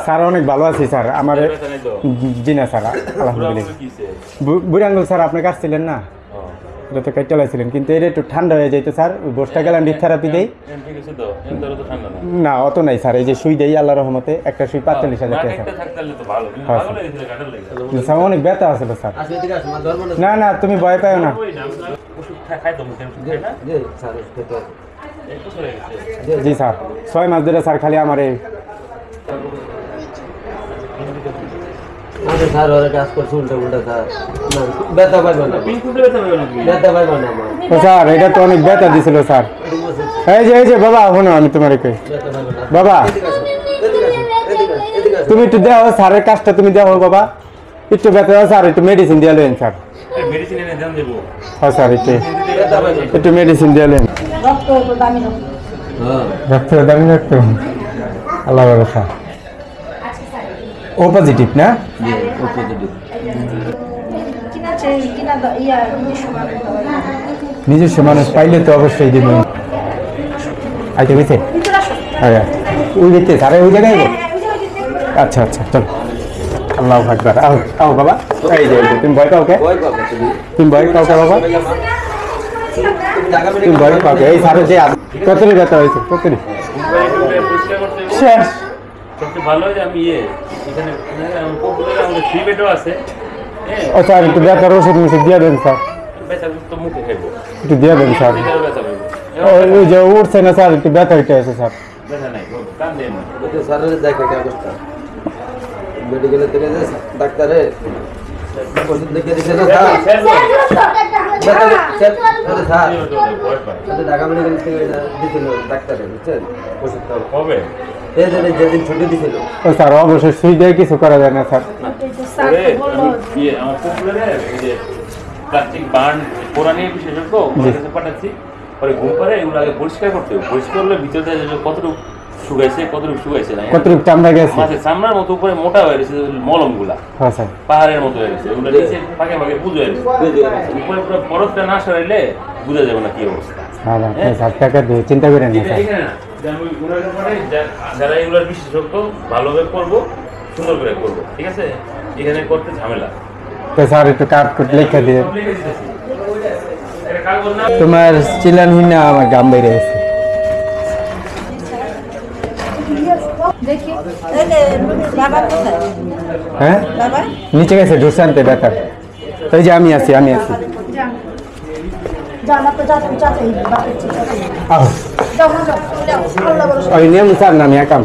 Sir অনেক ভালো আছি স্যার। আমার জি না স্যার, আলহামদুলিল্লাহ। বুড়ি আঙ্গুল স্যার আপনি কাটছিলেন না, এটা তো কেটে লাইছিলেন, কিন্তু এটা একটু ঠান্ডা হয়ে যাইতো স্যার। বসটা গেলাম থেরাপি দেই না, অত নাই স্যার। এই যে সুই দেই আল্লাহর রহমতে, একটা সুই 45,000 টাকা স্যার। অনেক ব্যথা আসলে স্যার। না না তুমি ভয় পাও না। জি স্যার 6 মাস ধরে স্যার খালি আমার এই স্যার ওরা কাজ করছে উল্টা উল্টা স্যার, ব্যথা পাইব না, ব্যথা পাইব না স্যার। এটা তো অনেক ব্যথা দিছিল স্যার। এই যে বাবা শোনো, আমি তোমার কই বাবা, তুমি একটু দেও স্যারের কাজটা, তুমি দেও বাবা। একটু ব্যথা স্যার, একটু মেডিসিন দিয়ে লেন স্যার। হ্যাঁ স্যার, একটু মেডিসিন দিয়ে লেন। রক্ত দামি রক্ত, আল্লাহ ভরসা। ও পজিটিভ না? নিজস্ব মানুষ পাইলে তো অবশ্যই দিব। আইতে গেছে ওই দেখতে স্যার, ওই জায়গায়। আচ্ছা আচ্ছা চলো। আল্লাহ আকবার। আও বাবা। এই যে তুমি ভয় পাও কে? তুমি ভয় পাও কে বাবা? তুমি ভয় পাও কে? এই স্যারের যে কতটি ব্যথা হয়েছে, কতটি শেষ। সবচেয়ে ভালো হয় যে আমি এখানে আমাদের ফ্রি বেডও আছে। ও স্যার একটু ব্যথার ওষুধ মিশে দিয়ে দেন স্যার। ব্যথা তো মুখে খাইবো, একটু দিয়ে দেন স্যার। ব্যথা পাইবো। ওই যে উঠছে না স্যার, একটু ব্যথা হইতে আছে স্যার। ব্যথা নাই, কান দেন না। স্যারের দেখে কি অবস্থা, মেডিকেলে থেকে যে ডাক্তারে ওষুধ লিখে দিছে না স্যার। ঢাকা মেডিকেল থেকে দিছিল ডাক্তারে, বুঝছেন ওষুধটা কবে? যেদিন ছুটি দিছিল। ও স্যার অবশ্যই সুই দিয়ে কিছু করা যায় না স্যার। আমার পপুলারে এই যে প্লাস্টিক বার্ন পুরানি বিশেষজ্ঞ পাঠাচ্ছি, পরে ঘুম পারে এগুলো আগে পরিষ্কার করতে হবে। পরিষ্কার করলে ভিতরে কতটুকু শুকাইছে কতটুকু শুকাইছে না, কতটুকু চামড়া গেছে, মাছের চামড়ার মতো উপরে মোটা হয়ে গেছে মলম গুলা। হ্যাঁ স্যার, পাহাড়ের মতো হয়ে গেছে। ওগুলো নিচে ফাঁকে ফাঁকে বুঝে গেছে। উপরে পুরো বরফটা না সরাইলে বুঝা যাবে না কি অবস্থা। হ্যাঁ স্যার, টাকা দিয়ে চিন্তা করেন না স্যার। যারা এগুলোর বিশেষজ্ঞ ভালোভাবে করবো, সুন্দর করে করবো, ঠিক আছে? এখানে করতে ঝামেলা। তো স্যার একটু কাট কুট লিখে দিয়ে। তোমার চিলানহীন না আমার গাম বেড়ে গেছে। হ্যাঁ নিচে গেছে ঢুসে আনতে ব্যথা। ওই যে আমি আছি। ওই নিয়ম স্যার না, আমি একাম।